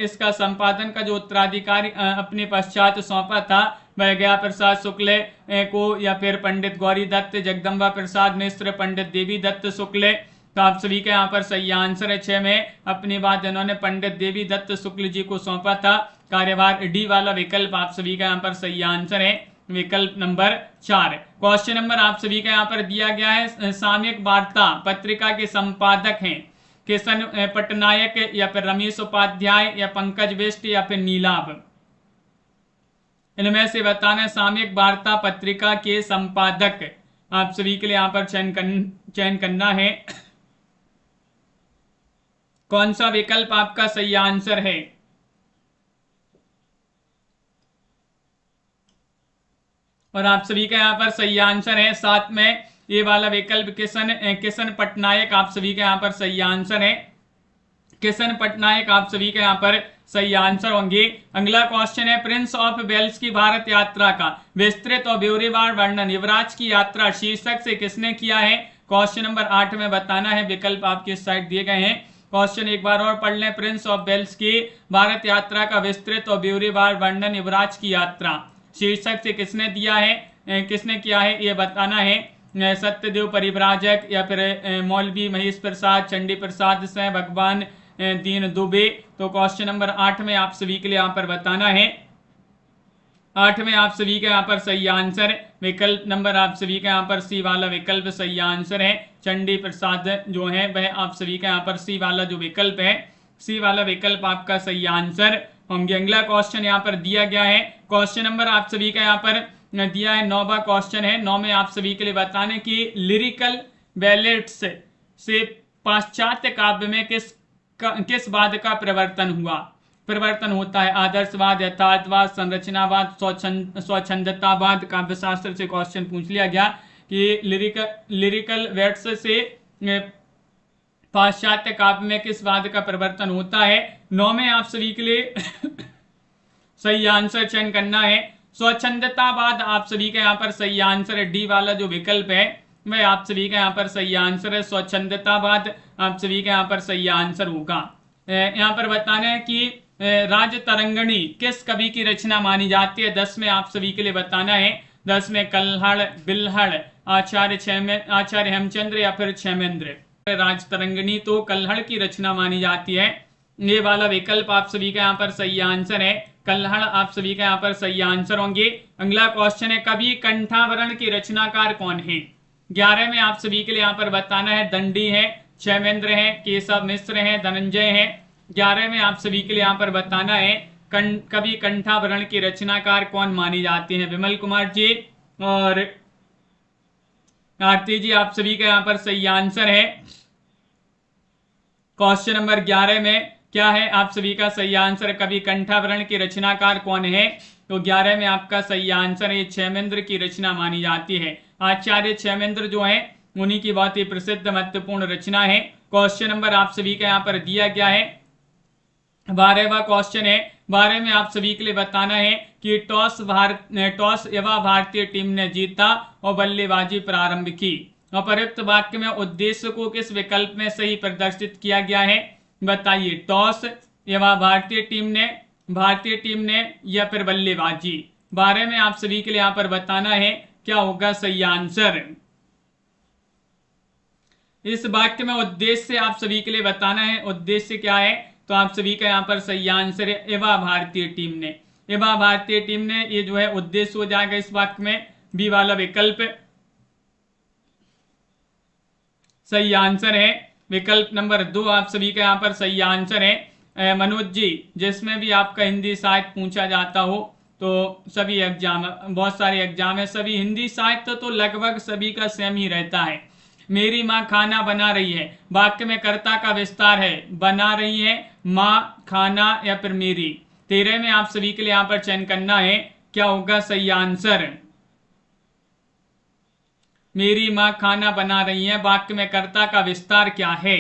इसका संपादन का जो उत्तराधिकारी अपने पश्चात सौंपा था वह गया प्रसाद शुक्ल को या फिर पंडित गौरी दत्त, जगदम्बा प्रसाद मिश्र, पंडित देवी दत्त शुक्ल। तो आप सभी का यहाँ पर सही आंसर है 6 में अपनी बात इन्होंने पंडित देवी दत्त शुक्ल जी को सौंपा था कार्यभार। डी वाला विकल्प आप सभी का यहाँ पर सही आंसर है, विकल्प नंबर 4। क्वेश्चन नंबर आप सभी का यहाँ पर दिया गया है, सामयिक वार्ता पत्रिका के संपादक हैं किशन पटनायक या फिर रमेश उपाध्याय या पंकज बिष्ट या फिर नीलाभ। इनमें से बताना सामयिक वार्ता पत्रिका के संपादक आप सभी के लिए यहाँ पर चयन करना है। कौन सा विकल्प आपका सही आंसर है? और आप सभी का यहाँ पर सही आंसर है 7 में ये वाला विकल्प किशन पटनायक आप सभी का यहाँ पर सही आंसर है। किशन पटनायक आप सभी का यहाँ पर सही आंसर होंगे। अगला क्वेश्चन है, प्रिंस ऑफ वेल्स की भारत यात्रा का विस्तृत और ब्यौरेवार वर्णन युवराज की यात्रा शीर्षक से किसने किया है? क्वेश्चन नंबर 8 में बताना है। विकल्प आपके साइड दिए गए हैं। क्वेश्चन एक बार और पढ़ लें, प्रिंस ऑफ वेल्स की भारत यात्रा का विस्तृत और ब्यौरेवार वर्णन युवराज की यात्रा शीर्षक से किसने दिया है, किसने किया है ये बताना है। सत्यदेव परिव्राजक या फिर मौलवी महेश प्रसाद, चंडी प्रसाद से भगवान दीन दुबे। तो क्वेश्चन नंबर 8 में आप सभी के लिए यहाँ पर बताना है। 8 में आप सभी का यहाँ पर सही आंसर विकल्प नंबर आप सभी का यहाँ पर सी वाला विकल्प सही आंसर है। चंडी प्रसाद जो है वह आप सभी का यहाँ पर सी वाला जो विकल्प है, सी वाला विकल्प आपका सही आंसर होंगे। अगला क्वेश्चन यहाँ पर दिया गया है, क्वेश्चन नंबर आप सभी का यहाँ पर दिया है 9वां क्वेश्चन है। 9 में आप सभी के लिए बताने की लिरिकल बैलेट्स से पाश्चात्य काव्य में किस वाद का परिवर्तन होता है? आदर्शवाद, यथार्थवाद, संरचनावाद, स्वच्छंदतावाद। काव्यशास्त्र से क्वेश्चन पूछ लिया गया कि लिरिकल वेट्स से पाश्चात्य काव्य में किस वाद का परिवर्तन होता है? 9 में आप सभी के लिए सही आंसर चयन करना है। स्वच्छंदतावाद आप सभी का यहाँ पर सही आंसर है। डी वाला जो विकल्प है वह आप सभी का यहाँ पर सही आंसर है। स्वच्छंदतावाद आप सभी का यहाँ पर सही आंसर होगा। यहाँ पर बताना है कि राजतरंगिणी किस कवि की रचना मानी जाती है? 10 में आप सभी के लिए बताना है। 10 में कल्हड़, बिल्हड़, आचार्य हेमचंद्र या फिर क्षेमेंद्र। राजतरंगिणी तो कल्हड़ की रचना मानी जाती है। ये वाला विकल्प आप सभी का यहाँ पर सही आंसर है। कल्हड़ आप सभी का यहाँ पर सही आंसर होंगे। अगला क्वेश्चन है, कवि कंठावरण की रचनाकार कौन है? 11 में आप सभी के लिए यहाँ पर बताना है। दंडी है, क्षेमेंद्र है, केशव मिश्र है, धनंजय है। 11 में आप सभी के लिए यहाँ पर बताना है कवि कंठावरण की रचनाकार कौन मानी जाती है? विमल कुमार जी और आरती जी आप सभी का यहाँ पर सही आंसर है। क्वेश्चन नंबर 11 में क्या है आप सभी का सही आंसर? कवि कंठावरण की रचनाकार कौन है? तो 11 में आपका सही आंसर है क्षेमेंद्र की रचना मानी जाती है। आचार्य क्षेमेंद्र जो है उन्हीं की बहुत ही प्रसिद्ध महत्वपूर्ण रचना है। क्वेश्चन नंबर आप सभी का यहाँ पर दिया गया है 12वां क्वेश्चन है। 12 में आप सभी के लिए बताना है कि टॉस एवं भारतीय टीम ने जीता और बल्लेबाजी प्रारंभ की। अपर्युक्त वाक्य में उद्देश्य को किस विकल्प में सही प्रदर्शित किया गया है? बताइए। टॉस एवं भारतीय टीम ने या फिर बल्लेबाजी। 12 में आप सभी के लिए यहाँ पर बताना है क्या होगा सही आंसर। इस वाक्य में उद्देश्य आप सभी के लिए बताना है, उद्देश्य क्या है? तो आप सभी का यहाँ पर सही आंसर है एवं भारतीय टीम ने। एवं भारतीय टीम ने ये जो है उद्देश्य हो जाएगा इस वाक्य में। बी वाला विकल्प सही आंसर है। विकल्प नंबर 2 आप सभी का यहाँ पर सही आंसर है। मनोज जी, जिसमें भी आपका हिंदी साहित्य पूछा जाता हो तो सभी एग्जाम, बहुत सारे एग्जाम है, सभी हिंदी साहित्य तो लगभग सभी का सेम ही रहता है। मेरी माँ खाना बना रही है, वाक्य में कर्ता का विस्तार है, बना रही है, माँ, खाना या फिर मेरी। 13 में आप सभी के लिए यहाँ पर चयन करना है क्या होगा सही आंसर। मेरी माँ खाना बना रही है, वाक्य में कर्ता का विस्तार क्या है?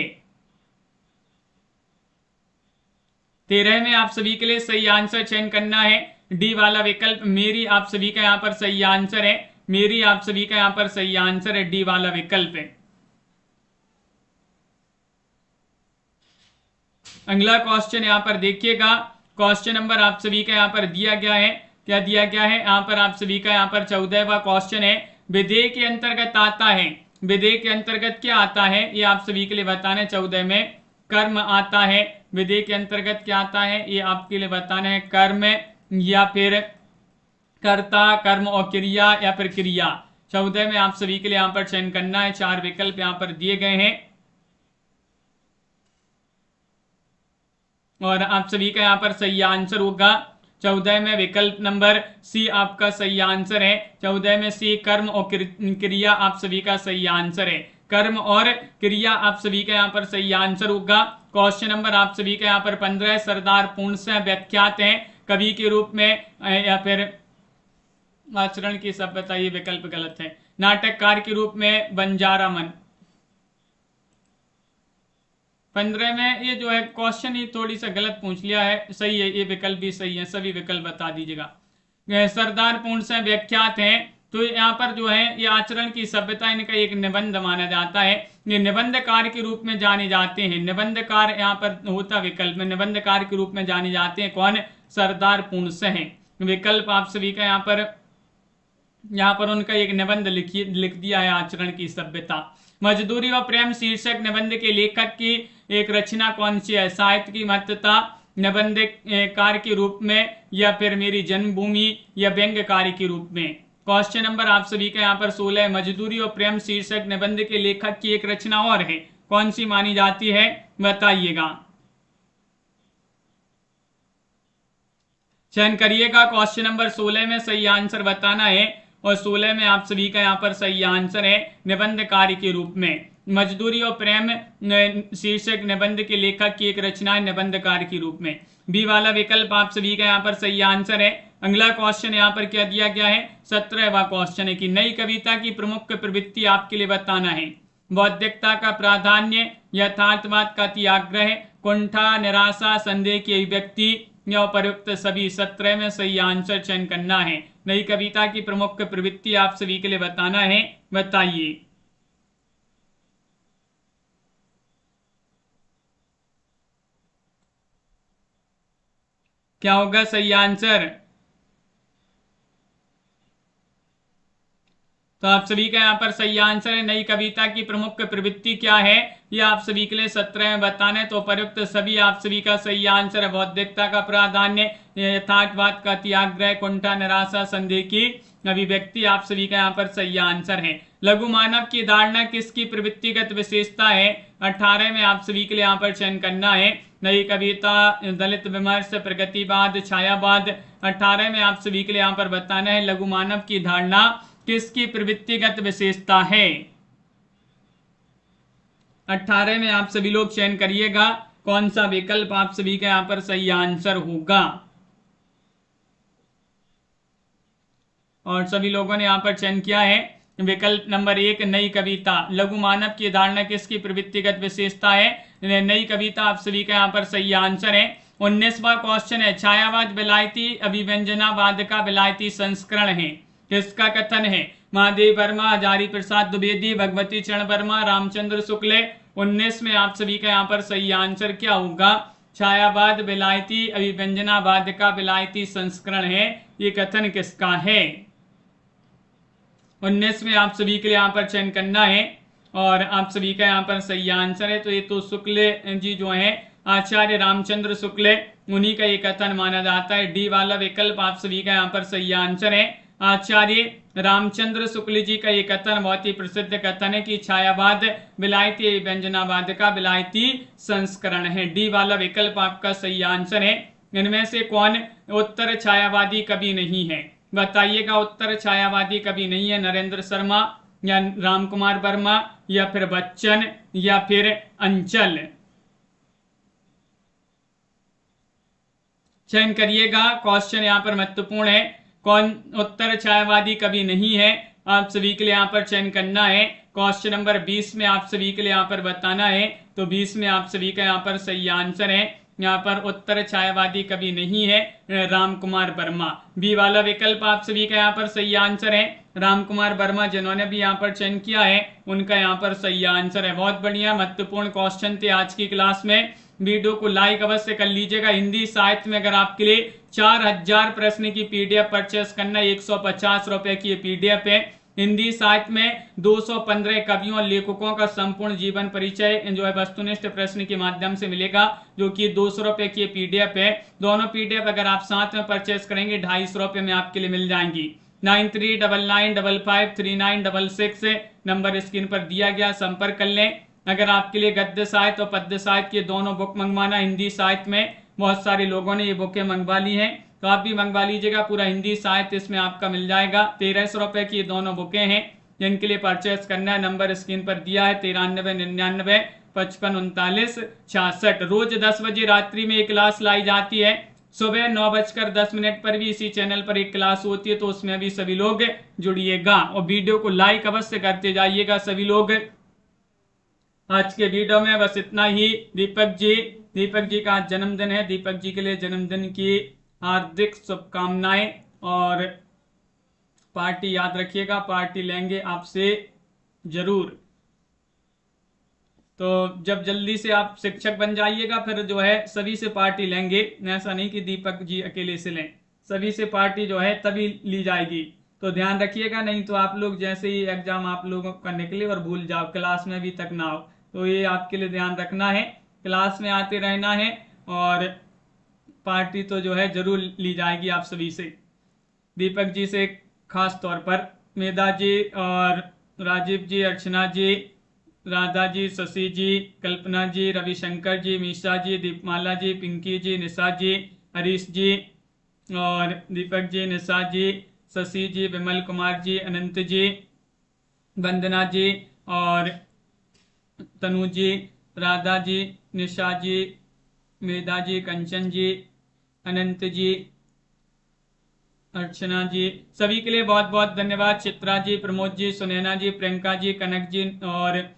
13 में आप सभी के लिए सही आंसर चयन करना है। डी वाला विकल्प मेरी आप सभी का यहाँ पर सही आंसर है। मेरी आप सभी का यहाँ पर सही आंसर है, डी वाला विकल्प है। अगला क्वेश्चन यहाँ पर देखिएगा। क्वेश्चन नंबर आप सभी का यहाँ पर दिया गया है। क्या दिया गया है यहाँ पर आप सभी का? यहाँ पर 14वां क्वेश्चन है। विधेय के अंतर्गत आता है, विधेय के अंतर्गत क्या आता है ये आप सभी के लिए बताना है। 14 में कर्म आता है। विधेय के अंतर्गत क्या आता है ये आपके लिए बताना है। कर्म या फिर कर्ता, कर्म और क्रिया या फिर क्रिया। 14 में आप सभी के लिए यहाँ पर चयन करना है। 4 विकल्प यहाँ पर दिए गए हैं और आप सभी का यहाँ पर सही आंसर होगा 14 में विकल्प नंबर सी आपका सही आंसर है। 14 में सी कर्म और क्रिया आप सभी का सही आंसर है। कर्म और क्रिया आप सभी का यहाँ पर सही आंसर होगा। क्वेश्चन नंबर आप सभी का यहाँ पर 15 सरदार पूर्णतः व्याख्यात हैं कवि के रूप में या फिर आचरण की सभ्यता, ये विकल्प गलत है। नाटककार के रूप में बंजारा मन। 15 में ये जो है क्वेश्चन ही थोड़ी सा गलत पूछ लिया है। सही है, ये विकल्प भी सही है, सभी विकल्प बता दीजिएगा। सरदार पूर्णतः व्याख्यात हैं तो यहाँ पर जो है ये आचरण की सभ्यता इनका एक निबंध माना जाता है। ये निबंधकार के रूप में जाने जाते हैं। निबंधकार यहाँ पर होता विकल्प में, निबंधकार के रूप में जाने जाते हैं कौन? सरदार पूर्णतः हैं। विकल्प आप सभी का यहाँ पर उनका एक निबंध लिख दिया है आचरण की सभ्यता। मजदूरी व प्रेम शीर्षक निबंध के लेखक की एक रचना कौन सी है? साहित्य की महत्ता, निबंधकार के रूप में या फिर मेरी जन्मभूमि या व्यंग्यकारी के रूप में। क्वेश्चन नंबर आप सभी का यहाँ पर 16 मजदूरी और प्रेम शीर्षक निबंध के लेखक की एक रचना और है, कौन सी मानी जाती है? बताइएगा, चयन करिएगा। क्वेश्चन नंबर 16 में सही आंसर बताना है और 16 में आप सभी का यहाँ पर सही आंसर है निबंधकारी के रूप में। मजदूरी और प्रेम शीर्षक निबंध के लेखक की एक रचना है निबंधकार के रूप में। बी वाला विकल्प आप सभी का यहाँ पर सही आंसर है। अगला क्वेश्चन यहाँ पर क्या दिया गया है? 17वां क्वेश्चन है कि नई कविता की प्रमुख प्रवृत्ति आपके लिए बताना है। बौद्धिकता का प्राधान्य, यथार्थवाद का त्याग्रह, कुंठा, निराशा, संदेह की अभिव्यक्ति या उपयुक्त सभी। 17 में सही आंसर चयन करना है। नई कविता की प्रमुख प्रवृत्ति आप सभी के लिए बताना है, बताइए। क्या होगा सही आंसर? तो आप सभी का यहाँ पर सही आंसर है। नई कविता की प्रमुख प्रवृत्ति क्या है, ये आप सभी के लिए 17 में बताना है। तो उपयुक्त सभी आप सभी का सही आंसर है। बौद्धिकता का प्राधान्य, यथार्थवाद का त्याग्रह, कुंठा, निराशा, संदेह की अभिव्यक्ति, आप सभी का यहाँ पर सही आंसर है। लघु मानव की धारणा किसकी प्रवृत्तिगत विशेषता है? 18 में आप सभी के लिए यहाँ पर चयन करना है। नई कविता, दलित विमर्श, प्रगतिवाद, छायावाद, 18 में आप सभी के लिए यहाँ पर बताना है लघु मानव की धारणा किसकी प्रवृत्तिगत विशेषता है। 18 में आप सभी लोग चयन करिएगा कौन सा विकल्प आप सभी का यहां पर सही आंसर होगा। और सभी लोगों ने यहां पर चयन किया है विकल्प नंबर 1 नई कविता। लघु मानव की धारणा किसकी प्रवृत्तिगत विशेषता है? नई कविता आप सभी का यहाँ पर सही आंसर है। 19वां क्वेश्चन है, छायावाद विलायती अभिव्यंजनावाद का विलायती संस्करण है, किसका कथन है? महादेव वर्मा, हजारी प्रसाद द्विवेदी, भगवती चरण वर्मा, रामचंद्र शुक्ल। 19 में आप सभी का यहाँ पर सही आंसर क्या होगा? छायावाद विलायती अभिव्यंजनावाद का विलायती संस्करण है, ये कथन किसका है? 19 में आप सभी के लिए यहाँ पर चयन करना है और आप सभी का यहाँ पर सही आंसर है। तो ये तो शुक्ल जी जो है आचार्य रामचंद्र शुक्ल, उन्हीं का ये कथन माना जाता है। डी वाला विकल्प आप सभी का यहाँ पर सही आंसर है। आचार्य रामचंद्र शुक्ल जी का ये कथन बहुत ही प्रसिद्ध कथन है कि छायावाद विलायती व्यंजनावाद का विलायती संस्करण है। डी वाला विकल्प आपका सही आंसर है। इनमें से कौन उत्तर छायावादी कवि नहीं है? बताइएगा। उत्तर छायावादी कवि नहीं है नरेंद्र शर्मा या राम कुमार वर्मा या फिर बच्चन या फिर अंचल। चयन करिएगा, क्वेश्चन यहाँ पर महत्वपूर्ण है। कौन उत्तर छायावादी कवि नहीं है? आप सभी के लिए यहाँ पर चयन करना है। क्वेश्चन नंबर 20 में आप सभी के लिए यहाँ पर बताना है। तो 20 में आप सभी का यहाँ पर सही आंसर है। यहाँ पर उत्तर छायावादी कवि नहीं है राम कुमार वर्मा। बी वाला विकल्प आप सभी का यहाँ पर सही आंसर है। राम कुमार वर्मा जिन्होंने भी यहाँ पर चयन किया है उनका यहाँ पर सही आंसर है। बहुत बढ़िया, महत्वपूर्ण क्वेश्चन थे आज की क्लास में। वीडियो को लाइक अवश्य कर लीजिएगा। हिंदी साहित्य में अगर आपके लिए 4000 प्रश्न की पीडीएफ परचेस करना, 150 रुपए की पीडीएफ है। हिंदी साहित्य में 215 कवियों और लेखकों का संपूर्ण जीवन परिचय जो है वस्तुनिष्ठ प्रश्न के माध्यम से मिलेगा, जो कि 200 रुपए की पीडीएफ है। दोनों पीडीएफ अगर आप साथ में परचेस करेंगे 250 रुपए में आपके लिए मिल जाएंगी। 9399553966 नंबर स्क्रीन पर दिया गया, संपर्क कर लें। अगर आपके लिए गद्य साहित्य और पद्य साहित्य के दोनों बुक मंगवाना, हिंदी साहित्य में बहुत सारे लोगों ने ये बुकें मंगवा ली हैं, तो आप भी मंगवा लीजिएगा। पूरा हिंदी साहित्य इसमें आपका मिल जाएगा। 1300 रुपए की दोनों बुकें हैं जिनके लिए परचेस करना है। नंबर स्क्रीन पर दिया है 9399553966। रोज 10 बजे रात्रि में एक क्लास लाई जाती है। सुबह 9:10 पर भी इसी चैनल पर एक क्लास होती है, तो उसमें भी सभी लोग जुड़िएगा और वीडियो को लाइक अवश्य करते जाइएगा सभी लोग। आज के वीडियो में बस इतना ही। दीपक जी का आज जन्मदिन है। दीपक जी के लिए जन्मदिन की हार्दिक शुभकामनाएं और पार्टी याद रखिएगा, पार्टी लेंगे आपसे जरूर। तो जब जल्दी से आप शिक्षक बन जाइएगा फिर जो है सभी से पार्टी लेंगे। ऐसा नहीं कि दीपक जी अकेले से लें, सभी से पार्टी जो है तभी ली जाएगी। तो ध्यान रखिएगा, नहीं तो आप लोग जैसे ही एग्जाम आप लोगों का निकले और भूल जाओ, क्लास में अभी तक ना हो। तो ये आपके लिए ध्यान रखना है, क्लास में आते रहना है और पार्टी तो जो है जरूर ली जाएगी आप सभी से। दीपक जी से खास तौर पर मेधा जी और राजीव जी, अर्चना जी, राधा जी, शशि जी, कल्पना जी, रविशंकर जी, मीशा जी, दीपमाला जी, पिंकी जी, निशा जी, हरीश जी और दीपक जी, निशा जी, शशि जी, विमल कुमार जी, अनंत जी, वंदना जी और तनु जी, राधा जी, निशा जी, मेधा जी, कंचन जी, अनंत जी, अर्चना जी, सभी के लिए बहुत बहुत धन्यवाद। चित्रा जी, प्रमोद जी, सुनैना जी, प्रियंका जी, कनक जी और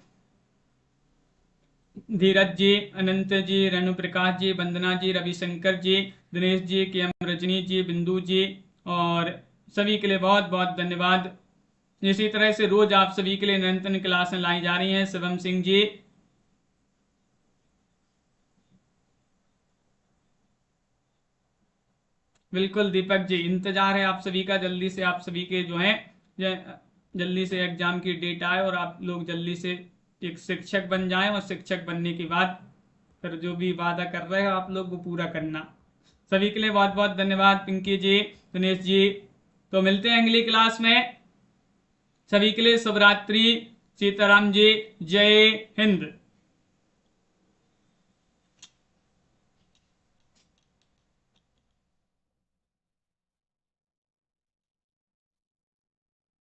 धीरज जी, अनंत जी, रेणु प्रकाश जी, वंदना जी, रविशंकर जी, दिनेश जी, के एम रजनी जी, बिंदु जी और सभी के लिए बहुत बहुत धन्यवाद। इसी तरह से रोज आप सभी के लिए निरंतर क्लासें लाई जा रही हैं। शिवम सिंह जी, बिल्कुल दीपक जी, इंतजार है आप सभी का, जल्दी से आप सभी के जो है जल्दी से एग्जाम की डेट आए और आप लोग जल्दी से एक शिक्षक बन जाएं, और शिक्षक बनने के बाद फिर जो भी वादा कर रहे हो आप लोग वो पूरा करना। सभी के लिए बहुत बहुत धन्यवाद पिंकी जी, दिनेश जी। तो मिलते हैं अगली क्लास में। सभी के लिए शुभ रात्रि। सीताराम जी, जय हिंद।